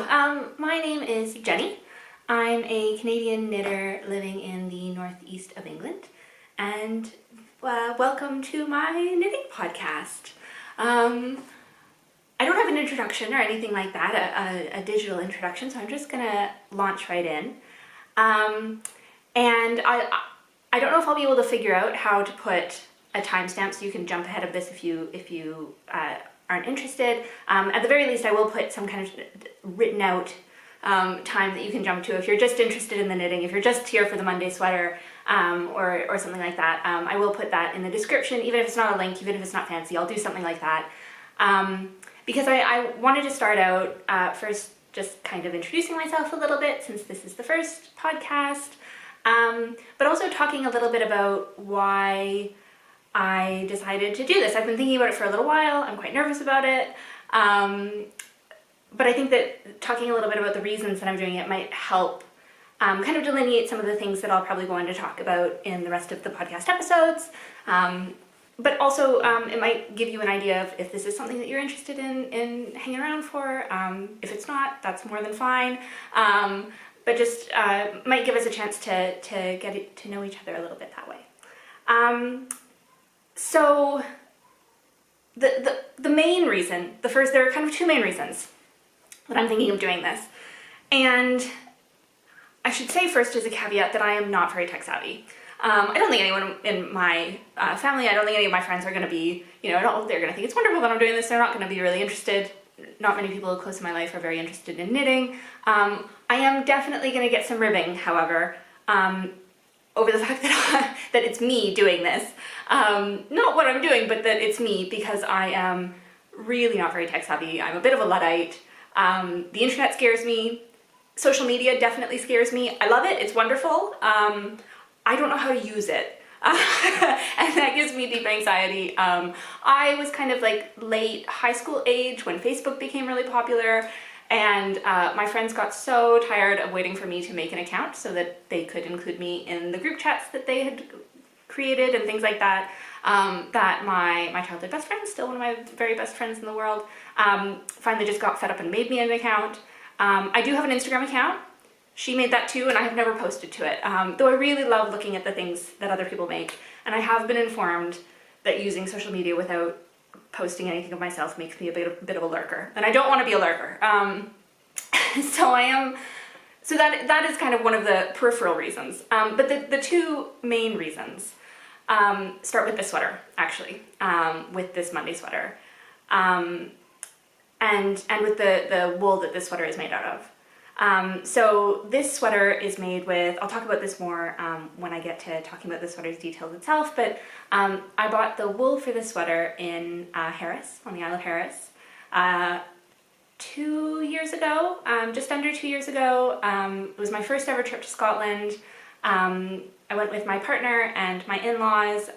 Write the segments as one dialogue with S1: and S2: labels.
S1: My name is Jenny. I'm a Canadian knitter living in the northeast of England, and welcome to my knitting podcast. I don't have an introduction or anything like that, a digital introduction, so I'm just gonna launch right in. And I don't know if I'll be able to figure out how to put a timestamp so you can jump ahead of this if you aren't interested. At the very least, I will put some kind of written out time that you can jump to if you're just interested in the knitting, if you're just here for the Monday sweater, or something like that. I will put that in the description, even if it's not a link, even if it's not fancy, I'll do something like that. Because I wanted to start out first just kind of introducing myself a little bit, since this is the first podcast, but also talking a little bit about why I decided to do this. I've been thinking about it for a little while. I'm quite nervous about it. But I think that talking a little bit about the reasons that I'm doing it might help kind of delineate some of the things that I'll probably go on to talk about in the rest of the podcast episodes. But also it might give you an idea of if this is something that you're interested in hanging around for. If it's not, that's more than fine. But just might give us a chance to get to know each other a little bit that way. So the main reason, there are kind of two main reasons that I'm thinking of doing this. And I should say first as a caveat that I am not very tech savvy. I don't think anyone in my family, I don't think any of my friends are going to be, they're going to think it's wonderful that I'm doing this. They're not going to be really interested. Not many people close to my life are very interested in knitting. I am definitely going to get some ribbing, however, over the fact that it's me doing this. Not what I'm doing, but that it's me, because I am really not very tech savvy. I'm a bit of a Luddite. The internet scares me. Social media definitely scares me. I love it. It's wonderful. I don't know how to use it. And that gives me deep anxiety. I was kind of like late high school age when Facebook became really popular. And my friends got so tired of waiting for me to make an account so that they could include me in the group chats that they had created and things like that, that my childhood best friend, still one of my very best friends in the world, finally just got fed up and made me an account. I do have an Instagram account. She made that too, and I have never posted to it, though I really love looking at the things that other people make. And I have been informed that using social media without posting anything of myself makes me a bit of a lurker, and I don't want to be a lurker. So that is kind of one of the peripheral reasons. But the two main reasons start with this sweater, actually, with this Monday sweater, and with the wool that this sweater is made out of. So this sweater is made with, I'll talk about this more when I get to talking about the sweater's details itself, but I bought the wool for this sweater in Harris, on the Isle of Harris, 2 years ago, just under 2 years ago. It was my first ever trip to Scotland. I went with my partner and my in-laws.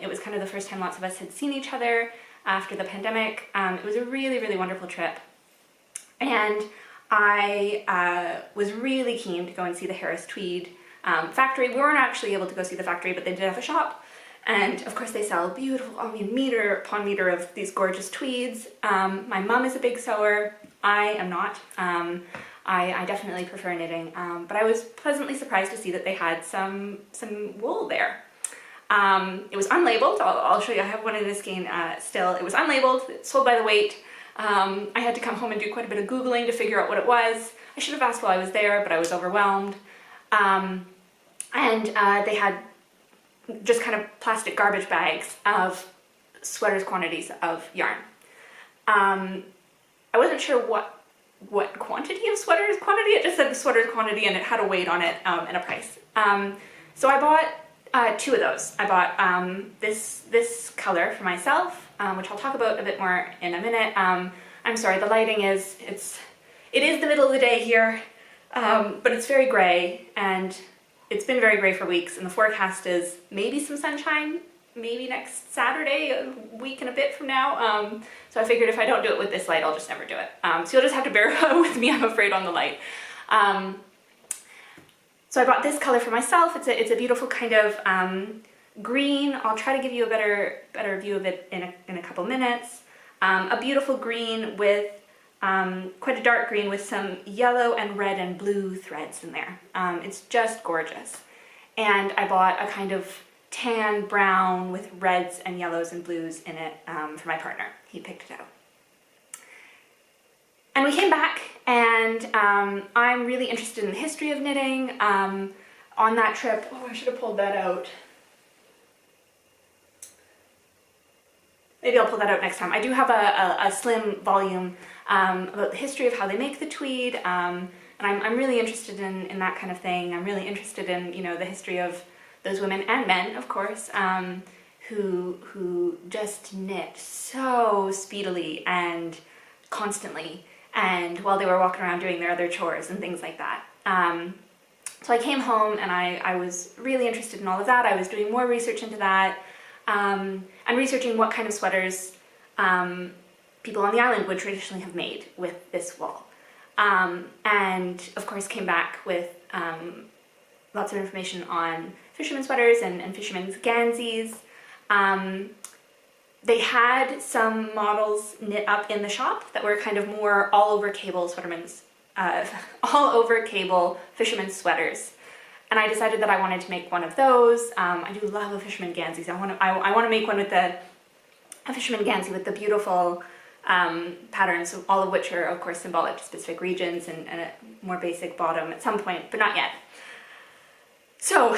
S1: It was kind of the first time lots of us had seen each other after the pandemic. It was a really, really wonderful trip. And I was really keen to go and see the Harris Tweed factory. We weren't actually able to go see the factory, but they did have a shop. And of course they sell beautiful, meter upon meter of these gorgeous tweeds. My mum is a big sewer. I am not. I definitely prefer knitting, but I was pleasantly surprised to see that they had some wool there. It was unlabeled. I'll show you. I have one in this skein still. It was unlabeled. It's sold by the weight. I had to come home and do quite a bit of Googling to figure out what it was. I should have asked while I was there, but I was overwhelmed. And they had just kind of plastic garbage bags of sweaters quantities of yarn. I wasn't sure what quantity of sweaters quantity. It just said the sweaters quantity, and it had a weight on it and a price. So I bought two of those. I bought this color for myself, which I'll talk about a bit more in a minute. I'm sorry, the lighting it is the middle of the day here, but it's very gray, and it's been very gray for weeks, and the forecast is maybe some sunshine, maybe next Saturday, a week and a bit from now. So I figured if I don't do it with this light, I'll just never do it. So you'll just have to bear with me, I'm afraid, on the light. So I bought this color for myself. It's a beautiful kind of green. I'll try to give you a better view of it in a couple minutes. A beautiful green with quite a dark green with some yellow and red and blue threads in there. It's just gorgeous. And I bought a kind of tan brown with reds and yellows and blues in it for my partner. He picked it out. And we came back, and I'm really interested in the history of knitting. On that trip, oh, I should have pulled that out. Maybe I'll pull that out next time. I do have a slim volume about the history of how they make the tweed, and I'm really interested in that kind of thing. I'm really interested in, you know, the history of those women and men, of course, who just knit so speedily and constantly, and while they were walking around doing their other chores and things like that. So I came home and I was really interested in all of that. I was doing more research into that, and researching what kind of sweaters people on the island would traditionally have made with this wool. And of course came back with lots of information on fishermen's sweaters and fishermen's ganzis. They had some models knit up in the shop that were kind of more all over cable fishermen's sweaters. And I decided that I wanted to make one of those. I do love a fisherman gansey. I want to make one with a fisherman gansey with the beautiful patterns, all of which are of course symbolic to specific regions, and a more basic bottom at some point, but not yet. So,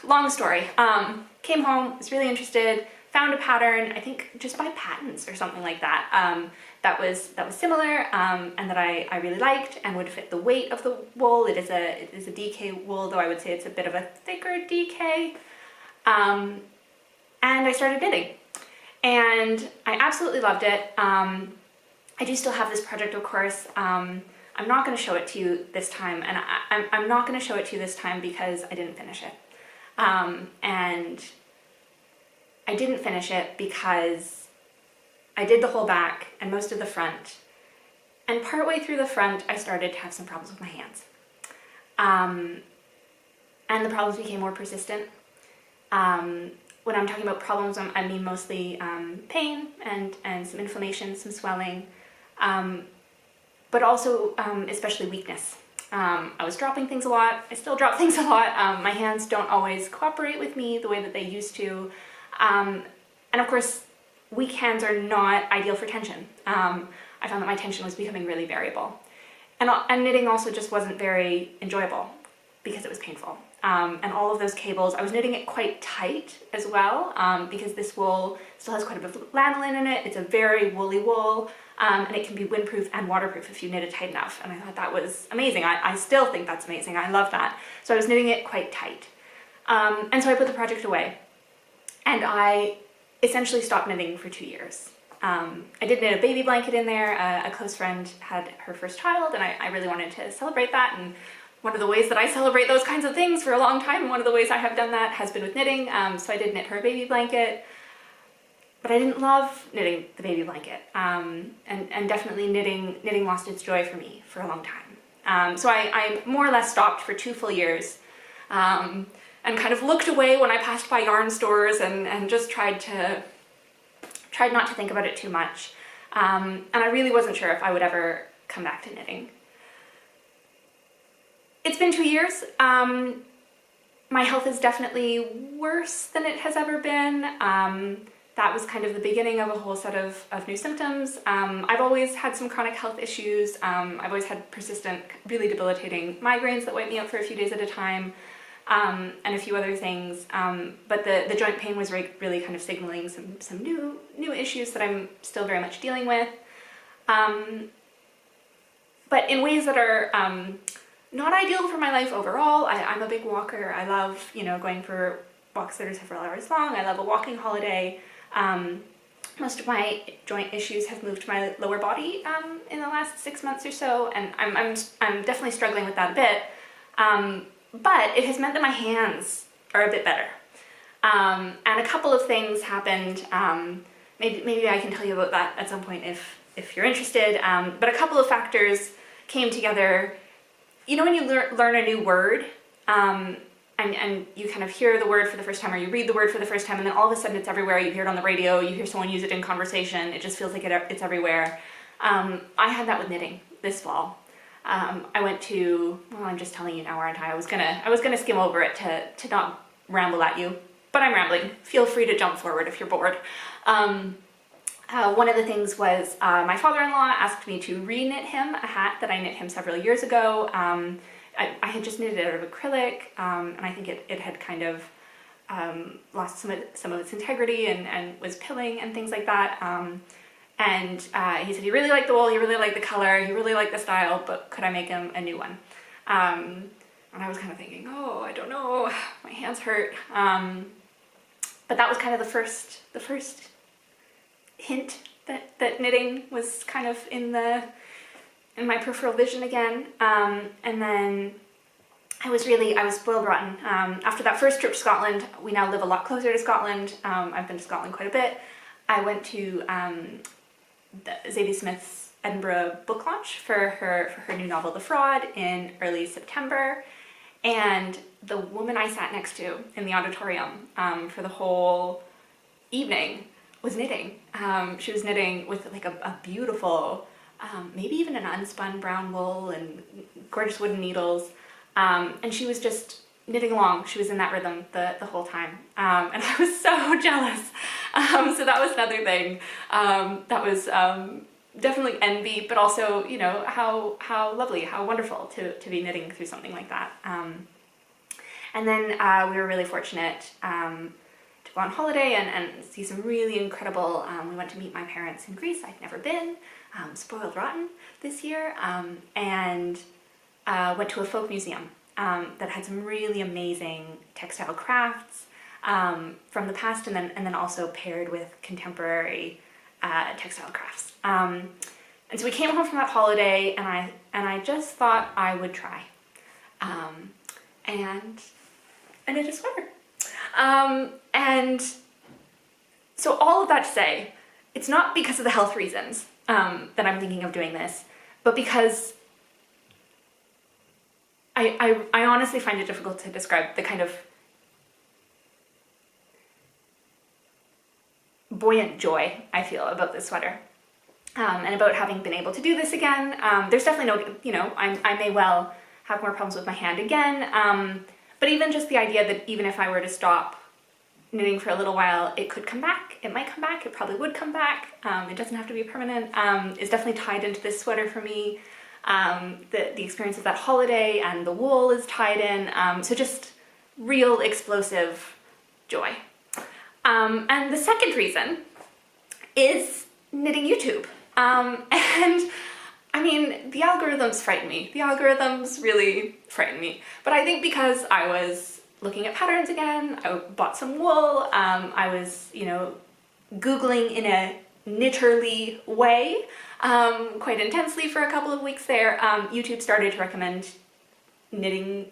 S1: long story. Came home, was really interested, found a pattern, I think just by Patents or something like that, that was similar, and that I really liked and would fit the weight of the wool. It is a DK wool, though I would say it's a bit of a thicker DK. And I started knitting, and I absolutely loved it. I do still have this project, of course. I'm not going to show it to you this time, and I'm not going to show it to you this time because I didn't finish it. And I didn't finish it because I did the whole back and most of the front, and partway through the front I started to have some problems with my hands. And the problems became more persistent. When I'm talking about problems, I mean mostly pain and some inflammation, some swelling, but also especially weakness. I was dropping things a lot. I still drop things a lot. My hands don't always cooperate with me the way that they used to. And of course, weak hands are not ideal for tension. I found that my tension was becoming really variable. And knitting also just wasn't very enjoyable because it was painful. And all of those cables, I was knitting it quite tight as well, because this wool still has quite a bit of lanolin in it. It's a very woolly wool, and it can be windproof and waterproof if you knit it tight enough. And I thought that was amazing. I still think that's amazing. I love that. So I was knitting it quite tight. And so I put the project away, and I essentially stopped knitting for 2 years. I did knit a baby blanket in there. A close friend had her first child, and I really wanted to celebrate that. And one of the ways that I celebrate those kinds of things for a long time, and one of the ways I have done that has been with knitting. So I did knit her a baby blanket, but I didn't love knitting the baby blanket. And definitely knitting lost its joy for me for a long time. So I more or less stopped for 2 full years, and kind of looked away when I passed by yarn stores and just tried not to think about it too much. And I really wasn't sure if I would ever come back to knitting. It's been 2 years. My health is definitely worse than it has ever been. That was kind of the beginning of a whole set of new symptoms. I've always had some chronic health issues. I've always had persistent, really debilitating migraines that wipe me out for a few days at a time, and a few other things. But the joint pain was really kind of signaling some new issues that I'm still very much dealing with. But in ways that are not ideal for my life overall. I'm a big walker. I love, going for walks that are several hours long. I love a walking holiday. Most of my joint issues have moved to my lower body in the last 6 months or so, and I'm definitely struggling with that a bit. But it has meant that my hands are a bit better. And a couple of things happened. Maybe I can tell you about that at some point if you're interested. But a couple of factors came together. When you learn a new word, and you kind of hear the word for the first time, or you read the word for the first time, and then all of a sudden it's everywhere. You hear it on the radio, you hear someone use it in conversation, it just feels like it's everywhere. I had that with knitting this fall. I went to, well, I'm just telling you now, aren't I? I was gonna skim over it to not ramble at you, but I'm rambling. Feel free to jump forward if you're bored. One of the things was my father-in-law asked me to re-knit him a hat that I knit him several years ago. I had just knitted it out of acrylic, and I think it had kind of lost some of its integrity and was pilling and things like that. And he said he really liked the wool, he really liked the color, he really liked the style, but could I make him a new one? And I was kind of thinking, oh, I don't know, my hands hurt. But that was kind of the first hint that knitting was kind of in my peripheral vision again. And then I was spoiled rotten. After that first trip to Scotland, we now live a lot closer to Scotland. I've been to Scotland quite a bit. I went to Zadie Smith's Edinburgh book launch for her new novel, The Fraud, in early September. And the woman I sat next to in the auditorium for the whole evening was knitting. She was knitting with like a beautiful, maybe even an unspun brown wool and gorgeous wooden needles. And she was just knitting along. She was in that rhythm the whole time. And I was so jealous. So that was another thing. That was definitely envy, but also, you know, how lovely, how wonderful to be knitting through something like that. And then we were really fortunate to go on holiday and see some really incredible, we went to meet my parents in Greece. I'd never been, spoiled rotten this year, and went to a folk museum that had some really amazing textile crafts from the past, and then also paired with contemporary textile crafts. And so we came home from that holiday, and I just thought I would try, and I knit a sweater. And so all of that to say, it's not because of the health reasons that I'm thinking of doing this, but because I honestly find it difficult to describe the kind of buoyant joy I feel about this sweater, and about having been able to do this again. There's definitely no, you know, I may well have more problems with my hand again, but even just the idea that even if I were to stop knitting for a little while, it could come back, it might come back, it probably would come back, it doesn't have to be permanent, is definitely tied into this sweater for me. The experience of that holiday and the wool is tied in, so just real explosive joy. And the second reason is knitting YouTube. And I mean, the algorithms frighten me. The algorithms really frighten me. But I think because I was looking at patterns again, I bought some wool, I was, you know, Googling in a knitterly way, quite intensely for a couple of weeks there, YouTube started to recommend knitting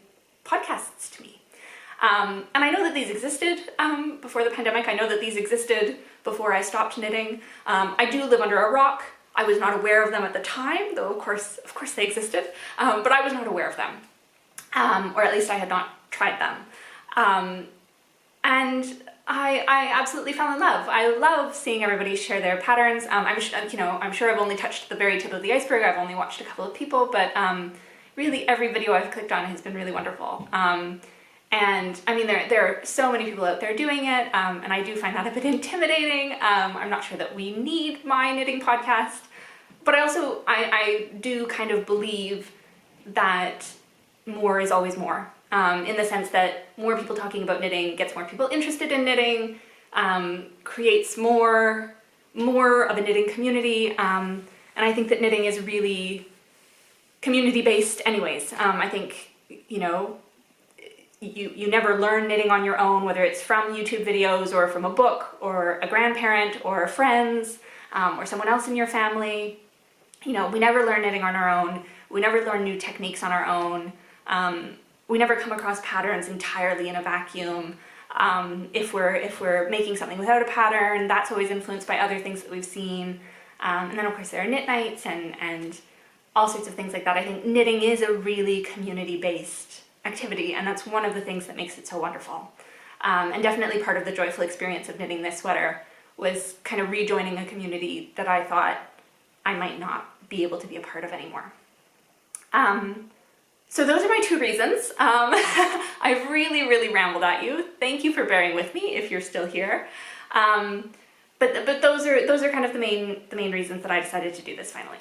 S1: podcasts to me. And I know that these existed before the pandemic. I know that these existed before I stopped knitting. I do live under a rock. I was not aware of them at the time, though of course they existed, but I was not aware of them, or at least I had not tried them. And I absolutely fell in love. I love seeing everybody share their patterns. I'm sure I've only touched the very tip of the iceberg. I've only watched a couple of people, but really every video I've clicked on has been really wonderful. And I mean, there are so many people out there doing it, and I do find that a bit intimidating. I'm not sure that we need my knitting podcast, but I do kind of believe that more is always more, in the sense that more people talking about knitting gets more people interested in knitting, creates more of a knitting community, and I think that knitting is really community-based anyways. I think, you know, you never learn knitting on your own, whether it's from YouTube videos or from a book or a grandparent or friends, or someone else in your family. You know, we never learn knitting on our own. We never learn new techniques on our own. We never come across patterns entirely in a vacuum. If we're making something without a pattern, that's always influenced by other things that we've seen. And then of course there are knit nights and all sorts of things like that. I think knitting is a really community-based activity, and that's one of the things that makes it so wonderful. And definitely part of the joyful experience of knitting this sweater was kind of rejoining a community that I thought I might not be able to be a part of anymore. So those are my 2 reasons. I've really rambled at you. Thank you for bearing with me if you're still here. But those are kind of the main reasons that I decided to do this finally.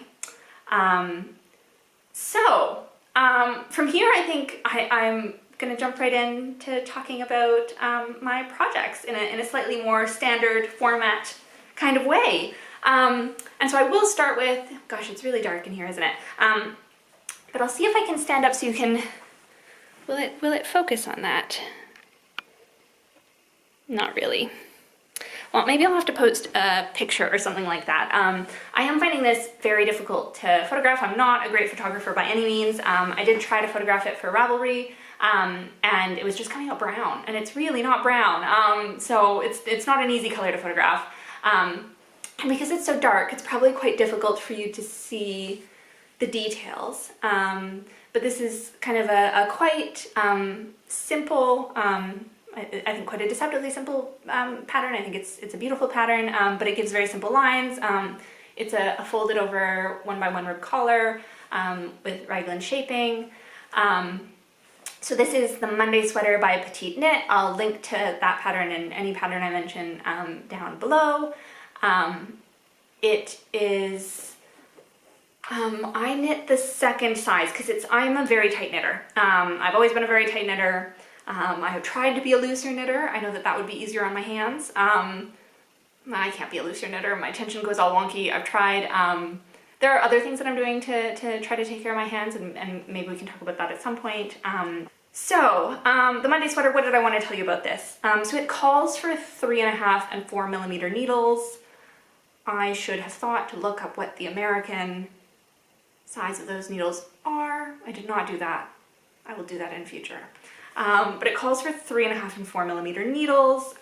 S1: From here, I think I'm gonna jump right into talking about my projects in a slightly more standard format kind of way. And so I will start with, gosh, it's really dark in here, isn't it? But I'll see if I can stand up so you can, will it focus on that? Not really. Well, maybe I'll have to post a picture or something like that. I am finding this very difficult to photograph. I'm not a great photographer by any means. I did try to photograph it for Ravelry, and it was just coming out brown, and it's really not brown. So it's not an easy color to photograph. And because it's so dark, it's probably quite difficult for you to see the details. But this is kind of a quite simple, I think quite a deceptively simple pattern. I think it's a beautiful pattern, but it gives very simple lines. It's a folded over 1x1 rib collar with raglan shaping. So this is the Monday sweater by Petite Knit. I'll link to that pattern and any pattern I mention down below. It is, I knit the second size because I'm a very tight knitter. I've always been a very tight knitter. I have tried to be a looser knitter. I know that would be easier on my hands. I can't be a looser knitter. My tension goes all wonky. I've tried. There are other things that I'm doing to try to take care of my hands, and maybe we can talk about that at some point. The Monday sweater, what did I want to tell you about this? So it calls for 3.5 and 4 millimeter needles. I should have thought to look up what the American size of those needles are. I did not do that. I will do that in future. But it calls for 3.5 and 4 millimeter needles.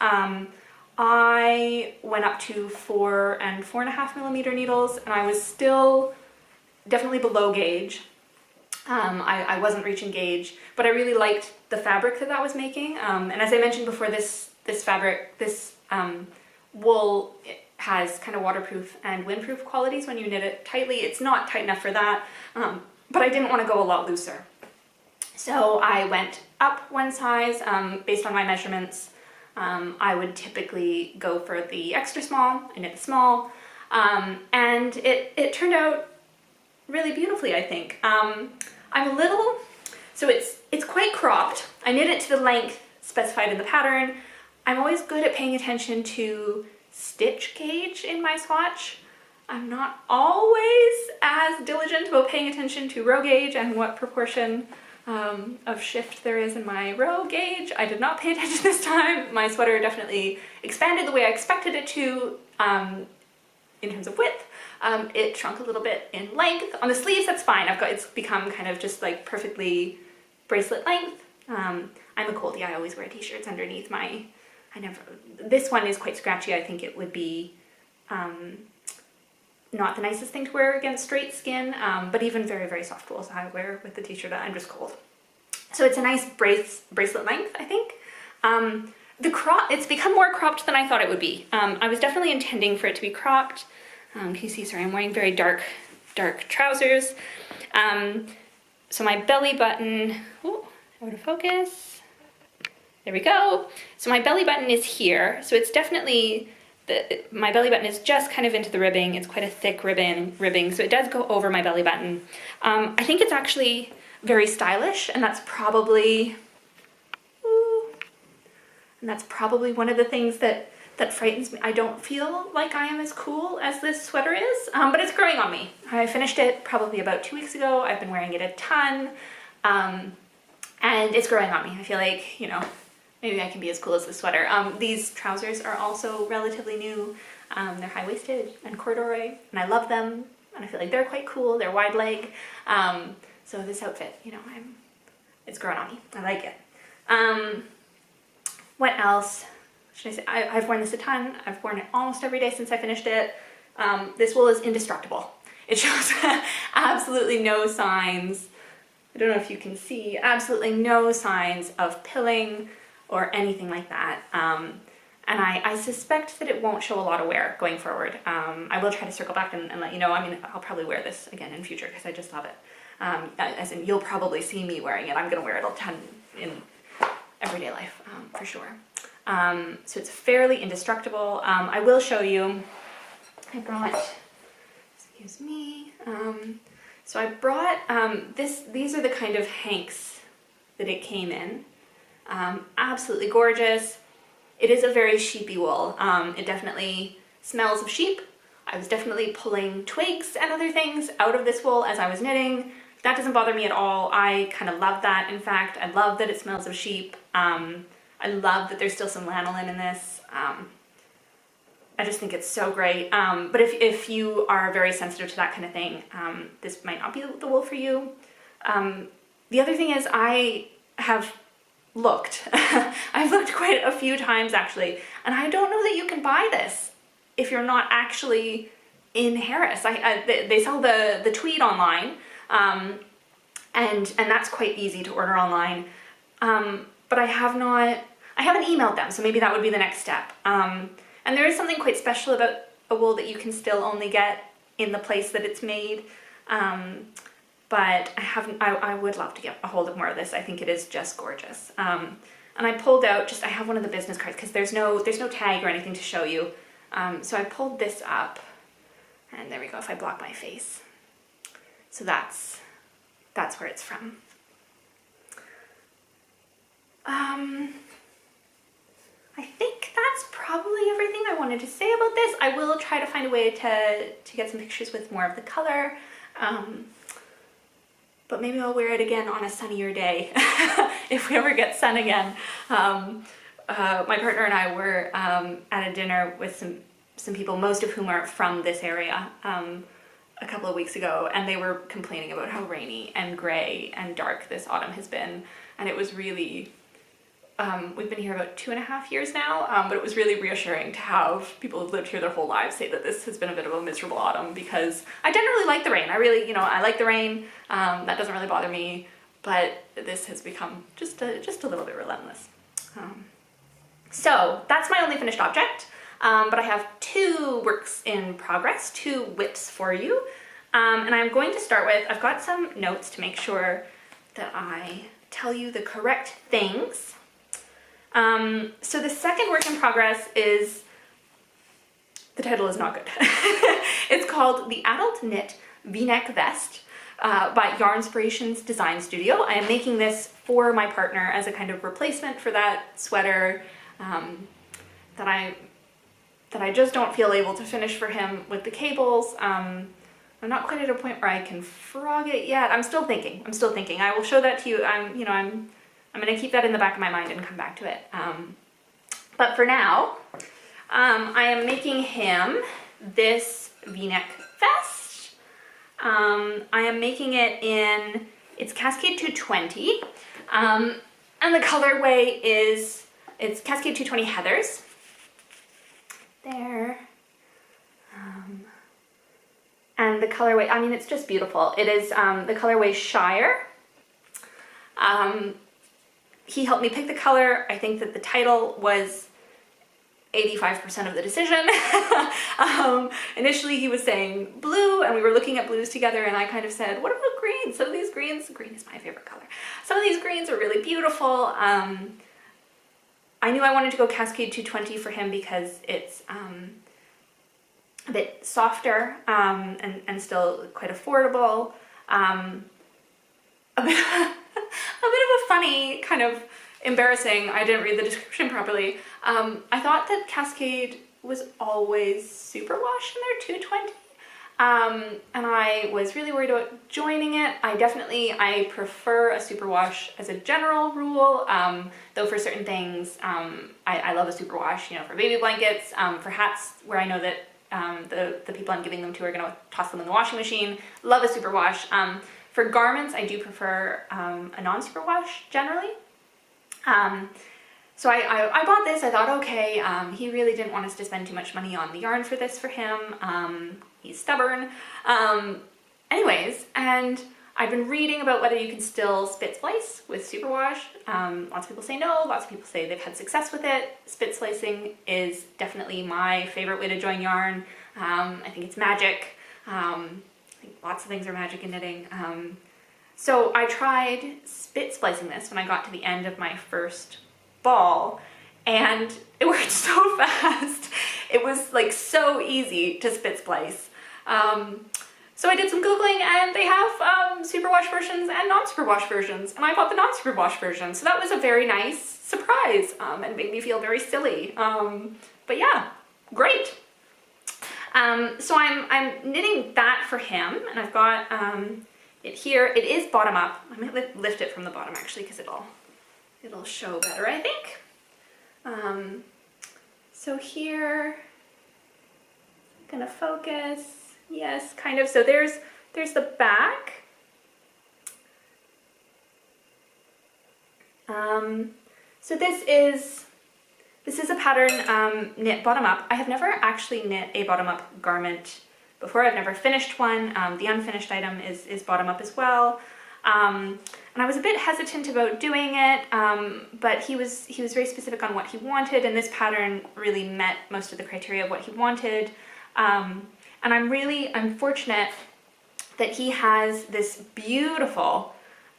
S1: I went up to 4 and 4.5 millimeter needles, and I was still definitely below gauge. I wasn't reaching gauge, but I really liked the fabric that was making. And as I mentioned before, this fabric, this wool, it has kind of waterproof and windproof qualities when you knit it tightly. It's not tight enough for that, but I didn't want to go a lot looser. So I went up one size based on my measurements. I would typically go for the extra small. I knit the small, and it turned out really beautifully, I think. I'm a little, so it's quite cropped. I knit it to the length specified in the pattern. I'm always good at paying attention to stitch gauge in my swatch. I'm not always as diligent about paying attention to row gauge and what proportion of shift there is in my row gauge. I did not pay attention this time. My sweater definitely expanded the way I expected it to in terms of width. It shrunk a little bit in length. On the sleeves, that's fine. It's become kind of just like perfectly bracelet length. I'm a coldie. I always wear t-shirts underneath my, this one is quite scratchy. I think it would be not the nicest thing to wear against straight skin, but even very, very soft wools I wear with the t-shirt. I'm just cold. So it's a nice bracelet length, I think. It's become more cropped than I thought it would be. I was definitely intending for it to be cropped. Can you see, sorry, I'm wearing very dark trousers. So my belly button, out of focus. There we go. So my belly button is here. So it's definitely, my belly button is just kind of into the ribbing. It's quite a thick ribbing, so it does go over my belly button. I think it's actually very stylish, and that's probably, one of the things that frightens me. I don't feel like I am as cool as this sweater is, but it's growing on me. I finished it probably about 2 weeks ago. I've been wearing it a ton, and it's growing on me. I feel like, maybe I can be as cool as this sweater. These trousers are also relatively new. They're high-waisted and corduroy, and I love them, and I feel like they're quite cool. They're wide leg. So this outfit, it's growing on me. I like it. What else should I say? I've worn this a ton. I've worn it almost every day since I finished it. This wool is indestructible. It shows absolutely no signs. I don't know if you can see, absolutely no signs of pilling or anything like that. and I suspect that it won't show a lot of wear going forward. I will try to circle back and let you know. I mean, I'll probably wear this again in future because I just love it. As in, you'll probably see me wearing it. I'm going to wear it a ton in everyday life, for sure. So it's fairly indestructible. I will show you, I brought, excuse me, so I brought, these are the kind of hanks that it came in. Absolutely gorgeous. It is a very sheepy wool. It definitely smells of sheep. I was definitely pulling twigs and other things out of this wool as I was knitting. That doesn't bother me at all. I kind of love that. In fact, I love that it smells of sheep. I love that there's still some lanolin in this. I just think it's so great. But if you are very sensitive to that kind of thing, this might not be the wool for you. The other thing is I have looked. I've looked quite a few times actually, and I don't know that you can buy this if you're not actually in Harris. They sell the tweed online, and that's quite easy to order online. But I haven't emailed them, so maybe that would be the next step. And there is something quite special about a wool that you can still only get in the place that it's made. But I would love to get a hold of more of this. I think it is just gorgeous. And I pulled out I have one of the business cards because there's no tag or anything to show you. So I pulled this up, and there we go, if I block my face. So that's where it's from. I think that's probably everything I wanted to say about this. I will try to find a way to get some pictures with more of the color. But maybe I'll wear it again on a sunnier day if we ever get sun again. My partner and I were at a dinner with some people, most of whom are from this area, a couple of weeks ago, and they were complaining about how rainy and gray and dark this autumn has been. And it was really, we've been here about 2.5 years now, but it was really reassuring to have people who've lived here their whole lives say that this has been a bit of a miserable autumn, because I generally like the rain. I really, I like the rain. That doesn't really bother me, but this has become just a little bit relentless. So that's my only finished object, but I have 2 works in progress, 2 whips for you. And I'm going to start with, I've got some notes to make sure that I tell you the correct things. So the second work in progress is, the title is not good. It's called The Adult Knit V-Neck Vest by Yarnspirations Design Studio. I am making this for my partner as a kind of replacement for that sweater that I just don't feel able to finish for him with the cables. I'm not quite at a point where I can frog it yet. I'm still thinking. I will show that to you. I'm going to keep that in the back of my mind and come back to it. But for now, I am making him this V-neck vest. I am making it in, it's Cascade 220, and the colorway is, it's Cascade 220 Heathers. There. And the colorway, I mean, it's just beautiful. It is the colorway Shire. He helped me pick the color. I think that the title was 85% of the decision. Initially he was saying blue, and we were looking at blues together, and I kind of said, what about green? Some of these greens, green is my favorite color. Some of these greens are really beautiful. I knew I wanted to go Cascade 220 for him because it's a bit softer and still quite affordable. A bit of a funny, kind of embarrassing, I didn't read the description properly. I thought that Cascade was always superwash in their 220. And I was really worried about joining it. I prefer a superwash as a general rule, though for certain things, I love a superwash, for baby blankets, for hats where I know that the people I'm giving them to are going to toss them in the washing machine. Love a superwash. For garments, I do prefer a non-superwash generally. So I bought this. I thought, okay, he really didn't want us to spend too much money on the yarn for this for him. He's stubborn. Anyways, and I've been reading about whether you can still spit splice with superwash. Lots of people say no, lots of people say they've had success with it. Spit splicing is definitely my favorite way to join yarn. I think it's magic. I think lots of things are magic in knitting. So I tried spit splicing this when I got to the end of my first ball, and it worked so fast. It was like so easy to spit splice. So I did some Googling, and they have superwash versions and non-superwash versions, and I bought the non-superwash version. So that was a very nice surprise, and made me feel very silly. But yeah, great. So I'm knitting that for him, and I've got it here. It is bottom up. I might lift it from the bottom actually, because it'll show better, I think. So here, I'm gonna focus. Yes, kind of. So there's the back. So this is a pattern knit bottom up. I have never actually knit a bottom up garment before. I've never finished one. The unfinished item is bottom up as well. And I was a bit hesitant about doing it, but he was very specific on what he wanted, and this pattern really met most of the criteria of what he wanted. And I'm fortunate that he has this beautiful,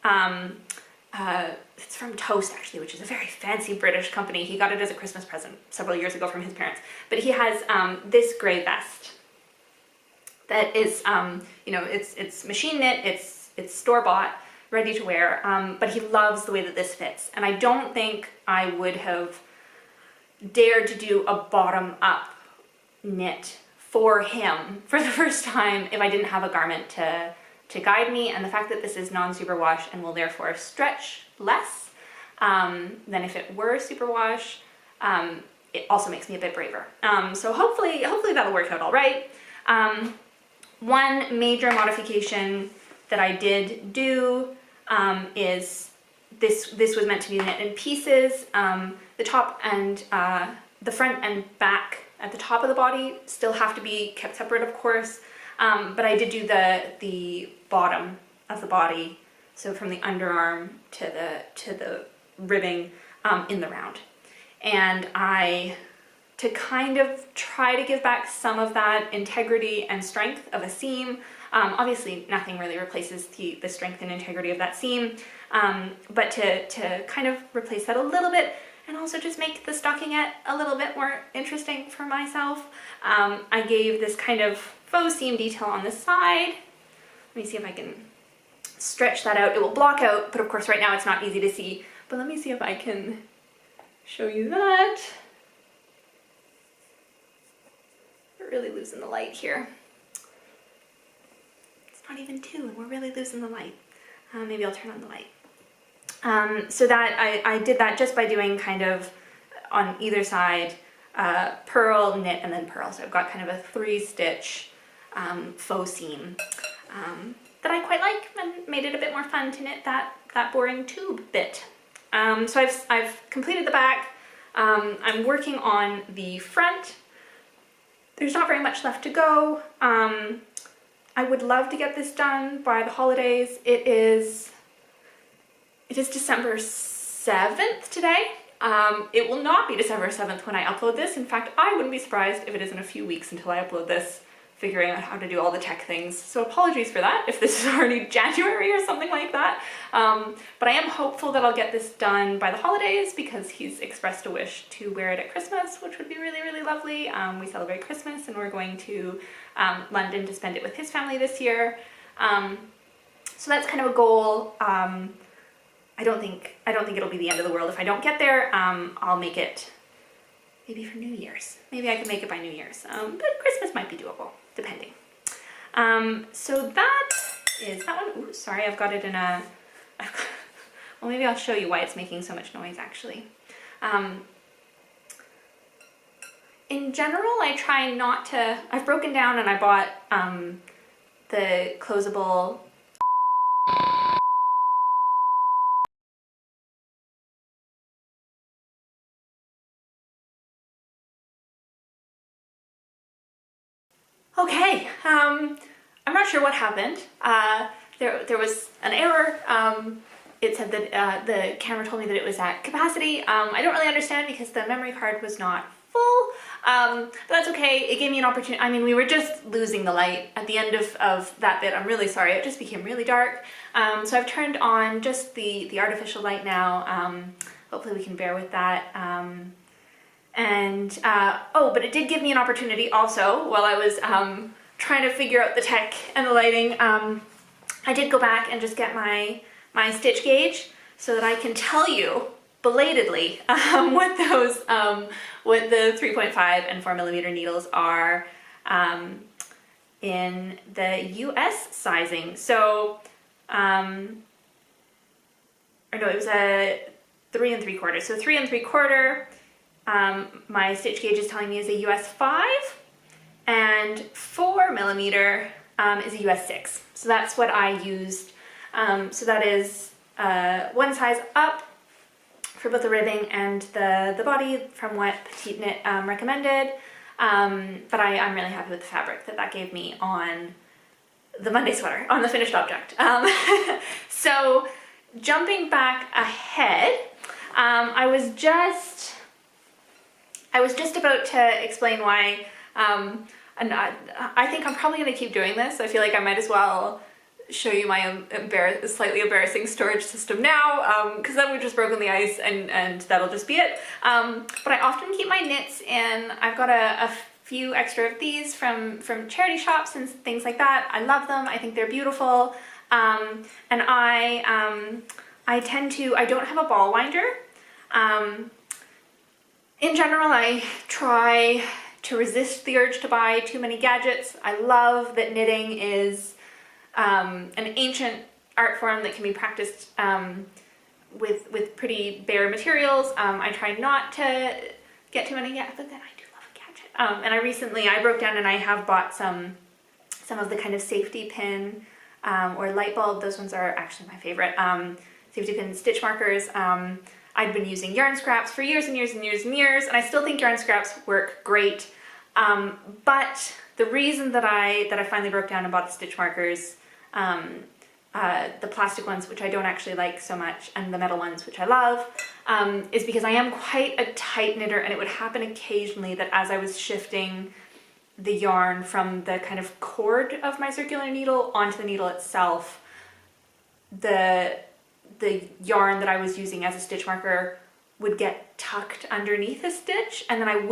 S1: it's from Toast actually, which is a very fancy British company. He got it as a Christmas present several years ago from his parents. But he has this gray vest that is, it's machine knit, it's store-bought, ready to wear, but he loves the way that this fits. And I don't think I would have dared to do a bottom-up knit for him for the first time if I didn't have a garment to guide me. And the fact that this is non-superwash and will therefore stretch less than if it were superwash, it also makes me a bit braver. So hopefully that'll work out all right. One major modification that I did do is this was meant to be knit in pieces. The top and the front and back at the top of the body still have to be kept separate, of course, but I did do the bottom of the body, so from the underarm to the ribbing in the round. And to kind of try to give back some of that integrity and strength of a seam. Obviously, nothing really replaces the strength and integrity of that seam, but to kind of replace that a little bit, and also just make the stockingette a little bit more interesting for myself. I gave this kind of faux seam detail on the side. Let me see if I can stretch that out. It will block out, but of course right now it's not easy to see. But let me see if I can show you that. We're really losing the light here. It's not even 2 and we're really losing the light. Maybe I'll turn on the light. So that I did that just by doing kind of on either side purl, knit, and then purl. So I've got kind of a 3-stitch faux seam that I quite like, and made it a bit more fun to knit that boring tube bit. So I've completed the back. I'm working on the front. There's not very much left to go. I would love to get this done by the holidays. It is December 7th today. It will not be December 7th when I upload this. In fact, I wouldn't be surprised if it isn't a few weeks until I upload this, figuring out how to do all the tech things. So apologies for that if this is already January or something like that. But I am hopeful that I'll get this done by the holidays, because he's expressed a wish to wear it at Christmas, which would be really, really lovely. We celebrate Christmas and we're going to London to spend it with his family this year. So that's kind of a goal. I don't think it'll be the end of the world if I don't get there. I'll make it maybe for New Year's. Maybe I can make it by New Year's. But Christmas might be doable, depending. So that is that one. Ooh, sorry, I've got it in a... well, maybe I'll show you why it's making so much noise, actually. In general, I try not to... I've broken down and I bought the closable... Okay, I'm not sure what happened. there was an error. It said that the camera told me that it was at capacity. I don't really understand because the memory card was not full, but that's okay. It gave me an opportunity. I mean, we were just losing the light at the end of that bit. I'm really sorry. It just became really dark. So I've turned on just the artificial light now. Hopefully we can bear with that. But it did give me an opportunity also while I was trying to figure out the tech and the lighting. I did go back and just get my stitch gauge so that I can tell you belatedly what the 3.5 and 4 millimeter needles are in the US sizing. So, it was a 3 3/4. So 3 3/4, my stitch gauge is telling me is a US 5, and 4 millimeter is a US 6. So that's what I used. So that is one size up for both the ribbing and the body from what Petite Knit recommended. But I'm really happy with the fabric that gave me on the Monday sweater, on the finished object. So jumping back ahead, I was just about to explain why, and I think I'm probably going to keep doing this. I feel like I might as well show you my slightly embarrassing storage system now, because then we've just broken the ice and that'll just be it. But I often keep my knits in. I've got a few extra of these from charity shops and things like that. I love them. I think they're beautiful. And I don't have a ball winder. In general, I try to resist the urge to buy too many gadgets. I love that knitting is an ancient art form that can be practiced with pretty bare materials. I try not to get too many, but then I do love a gadget. And I broke down and I have bought some of the kind of safety pin or light bulb. Those ones are actually my favorite. Safety pin stitch markers. I'd been using yarn scraps for years and years and years and years, and I still think yarn scraps work great. But the reason that I finally broke down and bought the stitch markers, the plastic ones, which I don't actually like so much, and the metal ones, which I love, is because I am quite a tight knitter, and it would happen occasionally that as I was shifting the yarn from the kind of cord of my circular needle onto the needle itself, the yarn that I was using as a stitch marker would get tucked underneath a stitch, and then it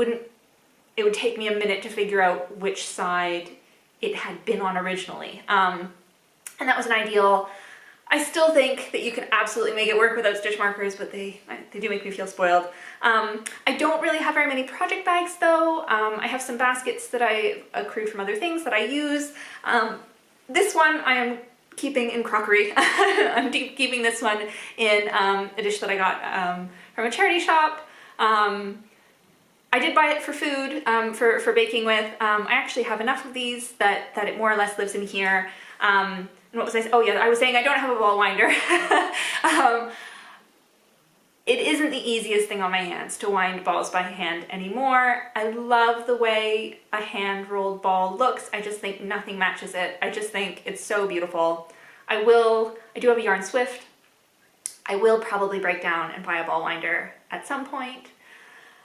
S1: would take me a minute to figure out which side it had been on originally. And that was an ideal. I still think that you can absolutely make it work without stitch markers, but they do make me feel spoiled. I don't really have very many project bags though. I have some baskets that I accrued from other things that I use. This one I am keeping in crockery. I'm keeping this one in a dish that I got from a charity shop. I did buy it for food, for baking with. I actually have enough of these that it more or less lives in here. And what was I saying? Oh yeah, I was saying I don't have a ball winder. It isn't the easiest thing on my hands to wind balls by hand anymore. I love the way a hand-rolled ball looks. I just think nothing matches it. I just think it's so beautiful. I do have a yarn Swift. I will probably break down and buy a ball winder at some point.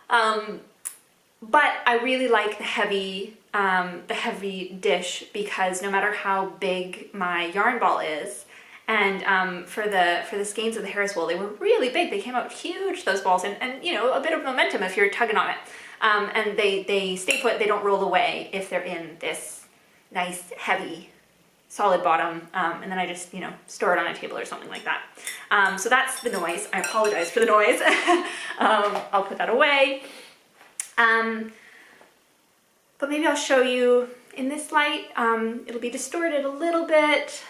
S1: But I really like the heavy dish because no matter how big my yarn ball is, and for the skeins of the Harris wool, they were really big. They came out huge, those balls, and you know, a bit of momentum if you're tugging on it. And they stay put, they don't roll away if they're in this nice, heavy, solid bottom. And then I just, store it on a table or something like that. So that's the noise. I apologize for the noise. I'll put that away. But maybe I'll show you in this light. It'll be distorted a little bit.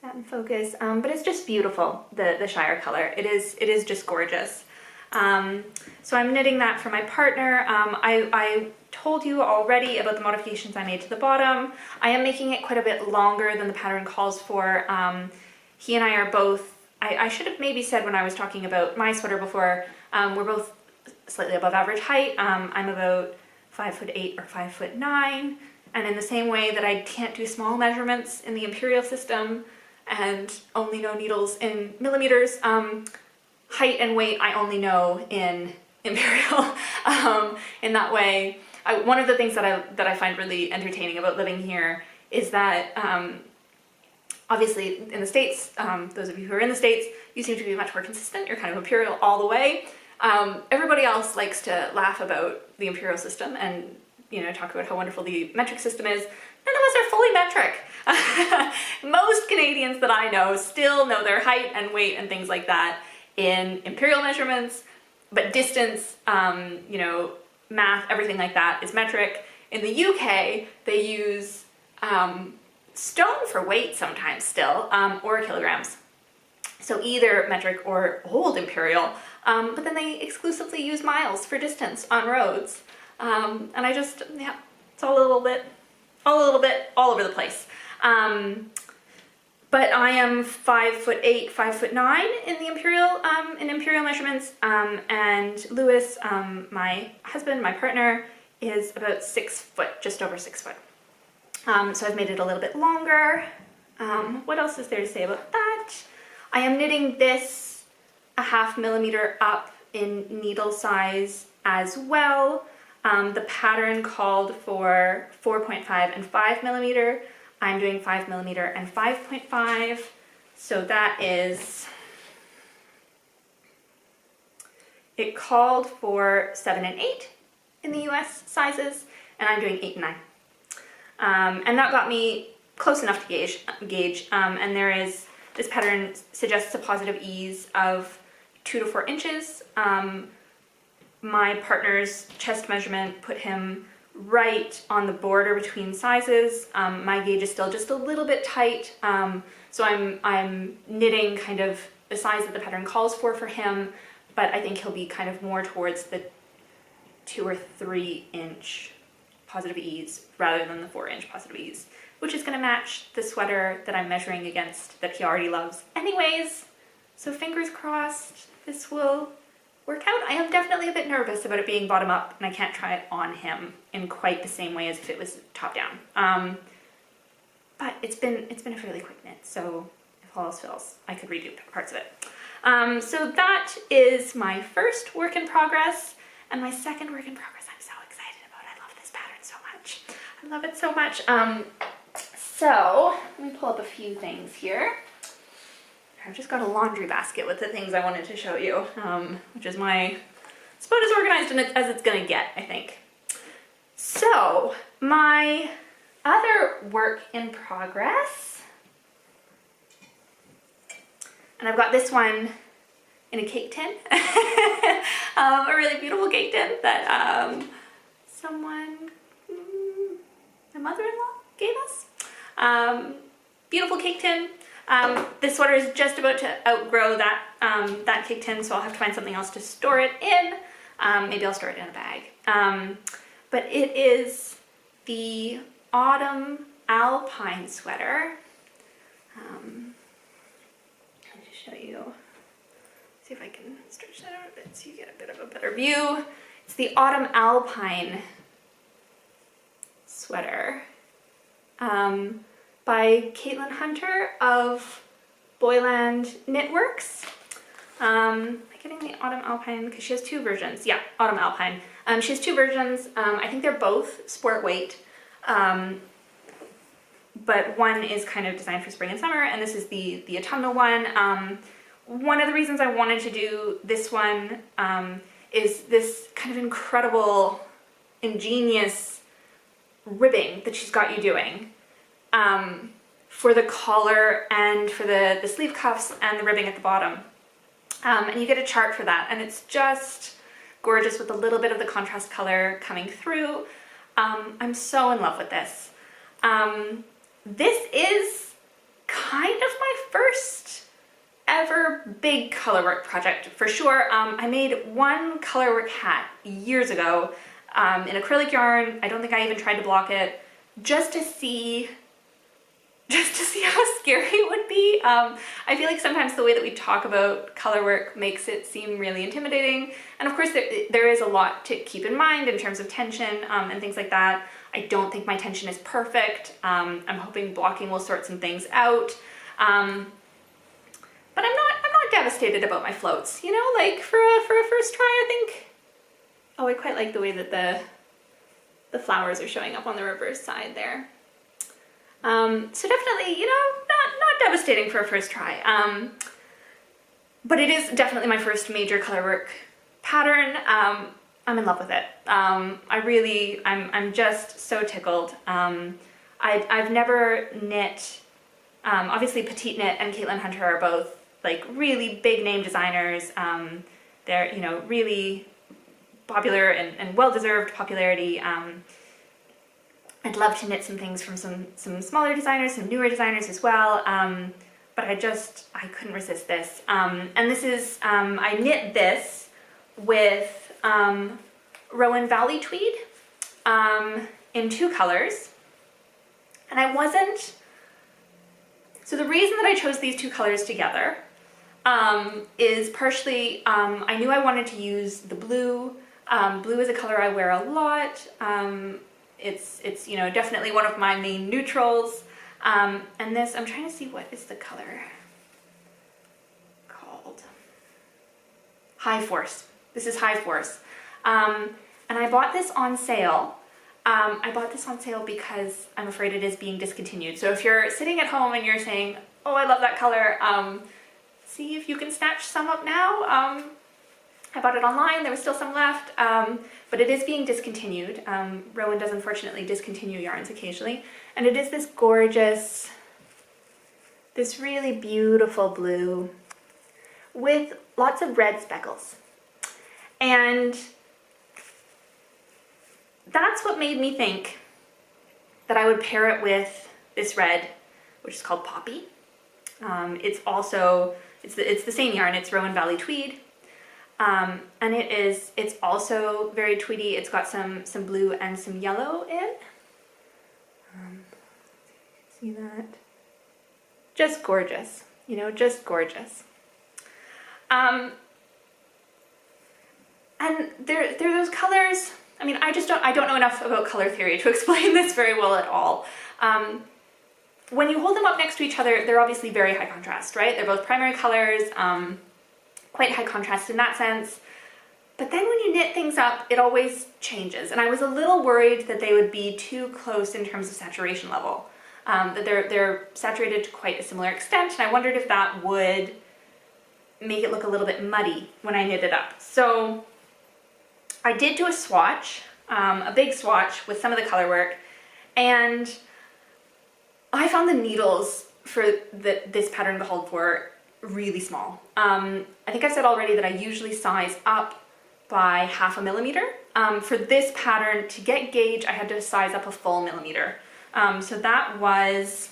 S1: That in focus, but it's just beautiful, the Shire color. It is just gorgeous. So I'm knitting that for my partner. I told you already about the modifications I made to the bottom. I am making it quite a bit longer than the pattern calls for. He and I are both, I should have maybe said when I was talking about my sweater before, we're both slightly above average height. I'm about 5'8" or 5'9", And in the same way that I can't do small measurements in the imperial system and only know needles in millimeters, height and weight I only know in imperial. In that way, one of the things that I find really entertaining about living here is that obviously in the States, those of you who are in the States, you seem to be much more consistent. You're kind of imperial all the way. Everybody else likes to laugh about the imperial system and, you know, talk about how wonderful the metric system is. None of us are fully metric. Most Canadians that I know still know their height and weight and things like that in imperial measurements, but distance, you know, math, everything like that is metric. In the UK, they use stone for weight sometimes still, or kilograms. So either metric or old imperial, but then they exclusively use miles for distance on roads. And I just, yeah, it's all a little bit all over the place. But I am 5'8", 5'9" in the imperial measurements, and Lewis, my husband, my partner, is about 6 foot, just over 6 foot. So I've made it a little bit longer. What else is there to say about that? I am knitting this 1/2 millimeter up in needle size as well. The pattern called for 4.5 and 5 millimeter. I'm doing 5 millimeter and 5.5. So that is, it called for 7 and 8 in the US sizes, and I'm doing 8 and 9. And that got me close enough to gauge. And there is, this pattern suggests a positive ease of 2 to 4 inches. My partner's chest measurement put him right on the border between sizes. My gauge is still just a little bit tight, so I'm knitting kind of the size that the pattern calls for him, but I think he'll be kind of more towards the 2 or 3 inch positive ease rather than the 4 inch positive ease, which is going to match the sweater that I'm measuring against that he already loves anyways. So fingers crossed this will work out. I am definitely a bit nervous about it being bottom up, and I can't try it on him in quite the same way as if it was top down. But it's been a fairly quick knit, so if all else fails, I could redo parts of it. So that is my first work in progress, and my second work in progress I'm so excited about. I love this pattern so much. I love it so much. So let me pull up a few things here. I've just got a laundry basket with the things I wanted to show you, which is about as organized as it's gonna get, I think. So my other work in progress, and I've got this one in a cake tin, a really beautiful cake tin that someone, my mother-in-law gave us. Beautiful cake tin. This sweater is just about to outgrow that cake tin, so I'll have to find something else to store it in. Maybe I'll store it in a bag. But it is the autumn Alpine sweater. Let me just show you. See if I can stretch that out a bit so you get a bit of a better view. It's the autumn Alpine sweater. By Caitlin Hunter of Boyland Knitworks. Am I getting the Autumn Alpine? Because she has 2 versions. Yeah, Autumn Alpine. She has 2 versions. I think they're both sport weight, but one is kind of designed for spring and summer, and this is the autumnal one. One of the reasons I wanted to do this one is this kind of incredible, ingenious ribbing that she's got you doing. For the collar and for the sleeve cuffs and the ribbing at the bottom. And you get a chart for that, and it's just gorgeous with a little bit of the contrast color coming through. I'm so in love with this. This is kind of my first ever big colorwork project, for sure. I made one colorwork hat years ago in acrylic yarn. I don't think I even tried to block it, just to see how scary it would be. I feel like sometimes the way that we talk about colorwork makes it seem really intimidating, and of course there is a lot to keep in mind in terms of tension and things like that. I don't think my tension is perfect. I'm hoping blocking will sort some things out. But I'm not devastated about my floats, you know, like for a first try, I think. Oh, I quite like the way that the flowers are showing up on the reverse side there. So definitely, you know, not devastating for a first try. But it is definitely my first major color work pattern. I'm in love with it. I'm just so tickled. I've never knit, obviously Petite Knit and Caitlin Hunter are both like really big name designers. They're, you know, really popular and well-deserved popularity. I'd love to knit some things from some smaller designers, some newer designers as well. But I couldn't resist this. And this is, I knit this with Rowan Valley Tweed in 2 colors. And so the reason that I chose these 2 colors together is partially, I knew I wanted to use the blue. Blue is a color I wear a lot. It's you know, definitely one of my main neutrals. And this, I'm trying to see what is the color called. High Force. This is High Force. And I bought this on sale. I bought this on sale because I'm afraid it is being discontinued. So if you're sitting at home and you're saying, oh, I love that color, see if you can snatch some up now. I bought it online, there was still some left, but it is being discontinued. Rowan does unfortunately discontinue yarns occasionally. And it is this gorgeous, this really beautiful blue with lots of red speckles. And that's what made me think that I would pair it with this red, which is called Poppy. It's the same yarn, it's Rowan Valley Tweed. And it's also very tweedy. It's got some blue and some yellow in. See that? Just gorgeous, you know, just gorgeous. And there are those colors. I mean, I don't know enough about color theory to explain this very well at all. When you hold them up next to each other, they're obviously very high contrast, right? They're both primary colors. Quite high contrast in that sense. But then when you knit things up, it always changes. And I was a little worried that they would be too close in terms of saturation level. That they're saturated to quite a similar extent, and I wondered if that would make it look a little bit muddy when I knit it up. So I did do a swatch, a big swatch with some of the color work, and I found the needles for this pattern called for really small. I think I said already that I usually size up by 0.5 millimeter. For this pattern, to get gauge, I had to size up a full millimeter. So that was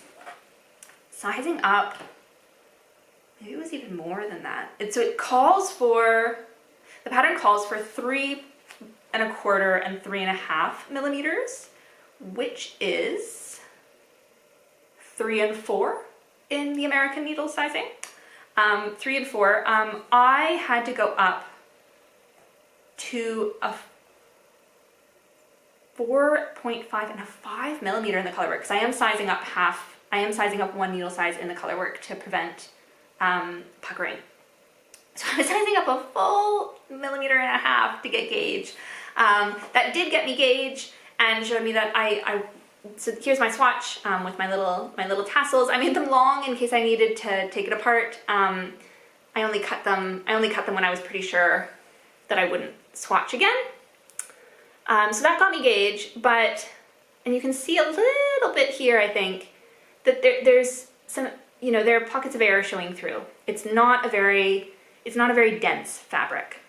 S1: sizing up, maybe it was even more than that. The pattern calls for 3 1/4 and 3.5 millimeters, which is 3 4 in the American needle sizing. 3 and 4. I had to go up to a 4.5 and a 5 millimeter in the color work, because I am sizing up 1 needle size in the color work to prevent puckering. So I was sizing up a full 1.5 millimeters to get gauge. That did get me gauge and showed me that so here's my swatch with my little tassels. I made them long in case I needed to take it apart. I only cut them when I was pretty sure that I wouldn't swatch again. So that got me gauge, and you can see a little bit here, I think, that there's some, you know, there are pockets of air showing through. It's not a very dense fabric.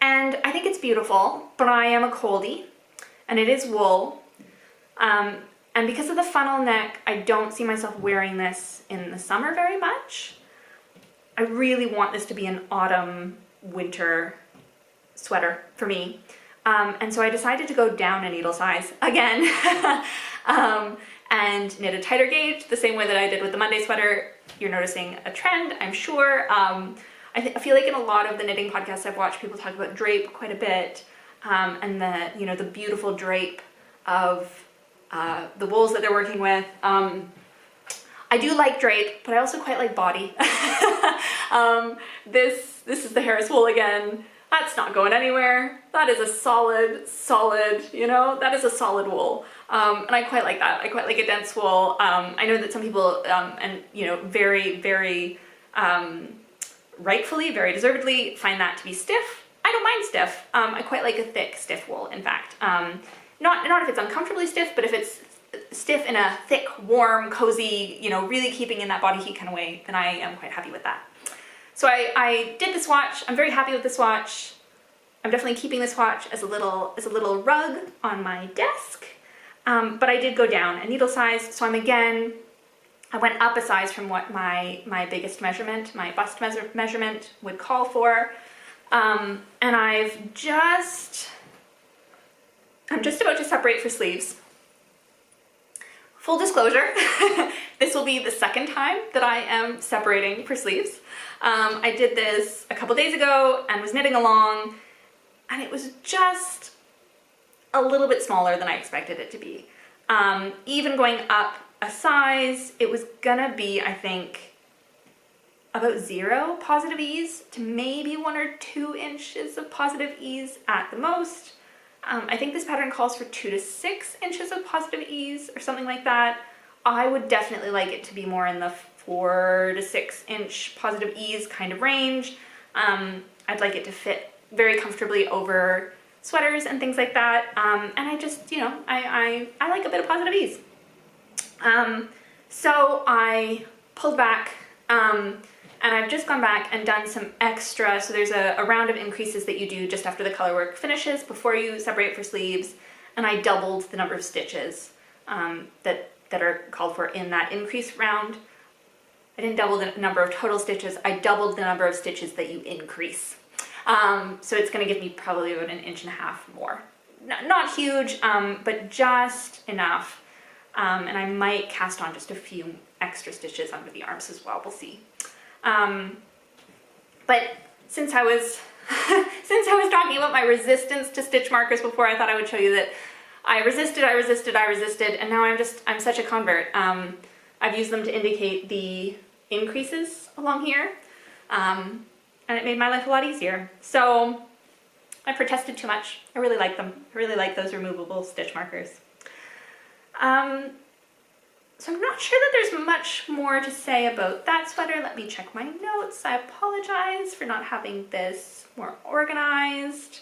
S1: And I think it's beautiful, but I am a coldie, and it is wool. And because of the funnel neck, I don't see myself wearing this in the summer very much. I really want this to be an autumn, winter sweater for me. And so I decided to go down a needle size again and knit a tighter gauge, the same way that I did with the Monday sweater. You're noticing a trend, I'm sure. I feel like in a lot of the knitting podcasts I've watched, people talk about drape quite a bit, and the beautiful drape of the wools that they're working with. I do like drape, but I also quite like body. This is the Harris wool again. That's not going anywhere. That is a solid, you know, that is a solid wool. And I quite like that. I quite like a dense wool. I know that some people, and you know, very rightfully, very deservedly find that to be stiff. I don't mind stiff. I quite like a thick, stiff wool, in fact. Not if it's uncomfortably stiff, but if it's stiff in a thick, warm, cozy, you know, really keeping in that body heat kind of way, then I am quite happy with that. So I did the swatch. I'm very happy with the swatch. I'm definitely keeping this swatch as a little rug on my desk. But I did go down a needle size, so I went up a size from what my biggest measurement, my bust measurement would call for. And I'm just about to separate for sleeves. Full disclosure, this will be the second time that I am separating for sleeves. I did this a couple days ago and was knitting along, and it was just a little bit smaller than I expected it to be. Even going up a size, it was gonna be, I think, about 0 positive ease to maybe 1 or 2 inches of positive ease at the most. I think this pattern calls for 2 to 6 inches of positive ease or something like that. I would definitely like it to be more in the 4 to 6 inch positive ease kind of range. I'd like it to fit very comfortably over sweaters and things like that. And I just, you know, I like a bit of positive ease. So I pulled back, and I've just gone back and done some extra, so there's a round of increases that you do just after the color work finishes before you separate for sleeves, and I doubled the number of stitches that are called for in that increase round. I didn't double the number of total stitches, I doubled the number of stitches that you increase. So it's going to give me probably about 1.5 inches more. Not huge, but just enough. And I might cast on just a few extra stitches under the arms as well, we'll see. But since I was talking about my resistance to stitch markers before, I thought I would show you that I resisted, and now I'm such a convert. I've used them to indicate the increases along here, and it made my life a lot easier. So I protested too much. I really like them. I really like those removable stitch markers. So I'm not sure that there's much more to say about that sweater. Let me check my notes. I apologize for not having this more organized.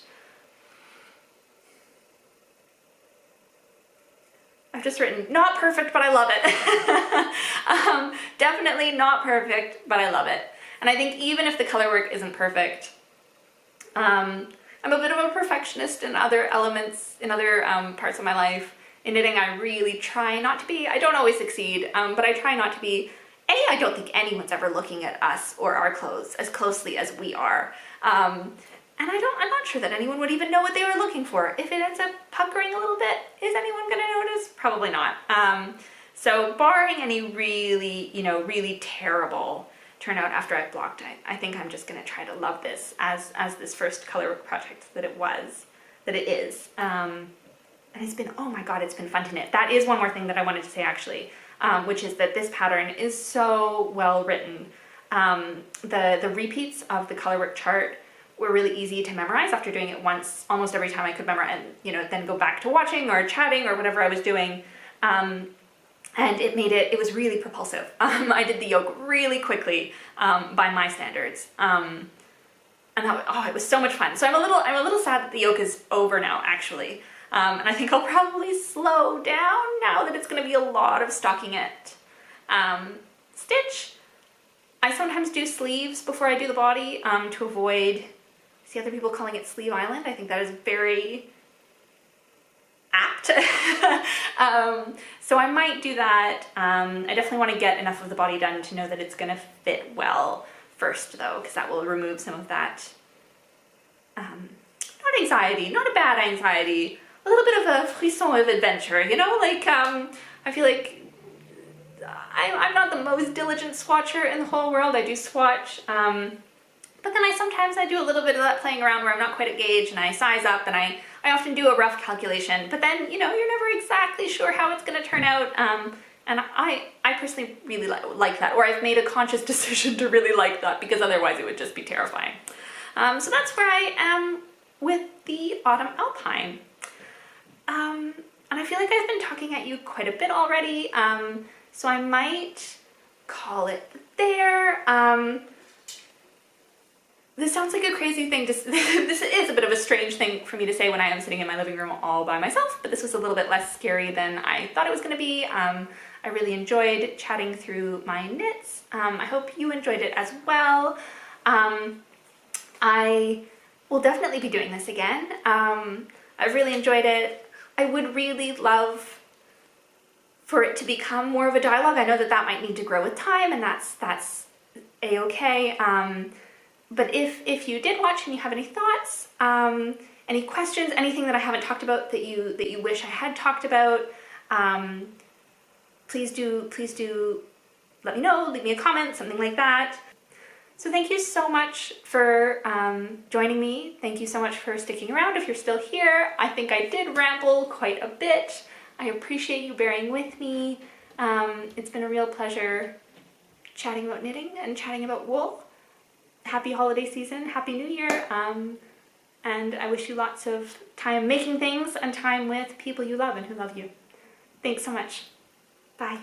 S1: I've just written, not perfect, but I love it. Definitely not perfect, but I love it. And I think even if the color work isn't perfect, I'm a bit of a perfectionist in other elements, in other parts of my life. In knitting, I really try not to be. I don't always succeed, but I try not to be. I don't think anyone's ever looking at us or our clothes as closely as we are. And I'm not sure that anyone would even know what they were looking for. If it ends up puckering a little bit, is anyone gonna notice? Probably not. So barring any really terrible turnout after I've blocked, I think I'm just gonna try to love this as this first colorwork project that it is. And it's been, oh my god, it's been fun to knit. That is one more thing that I wanted to say actually, which is that this pattern is so well written. The repeats of the colorwork chart were really easy to memorize after doing it once, almost every time I could memorize, and then go back to watching or chatting or whatever I was doing. And it was really propulsive. I did the yoke really quickly by my standards. And it was so much fun. So I'm a little sad that the yoke is over now, actually. And I think I'll probably slow down now that it's going to be a lot of stockinette stitch. I sometimes do sleeves before I do the body to avoid, see other people calling it Sleeve Island. I think that is very apt. So I might do that. I definitely want to get enough of the body done to know that it's going to fit well first though, because that will remove some of that, not anxiety, not a bad anxiety, a little bit of a frisson of adventure, I feel like I'm not the most diligent swatcher in the whole world. I do swatch, but then sometimes I do a little bit of that playing around where I'm not quite at gauge and I size up and I I often do a rough calculation, but then, you know, you're never exactly sure how it's going to turn out. And I personally really like that, or I've made a conscious decision to really like that, because otherwise it would just be terrifying. So that's where I am with the Autumn Alpine. And I feel like I've been talking at you quite a bit already, so I might call it there. This sounds like a crazy thing to this is a bit of a strange thing for me to say when I am sitting in my living room all by myself, but this was a little bit less scary than I thought it was going to be. I really enjoyed chatting through my knits. I hope you enjoyed it as well. I will definitely be doing this again. I've really enjoyed it. I would really love for it to become more of a dialogue. I know that that might need to grow with time, and that's a-okay. But if you did watch and you have any thoughts, any questions, anything that I haven't talked about that you wish I had talked about, please do let me know, leave me a comment, something like that. So thank you so much for joining me. Thank you so much for sticking around if you're still here. I think I did ramble quite a bit. I appreciate you bearing with me. It's been a real pleasure chatting about knitting and chatting about wool. Happy holiday season, Happy New Year, and I wish you lots of time making things and time with people you love and who love you. Thanks so much. Bye.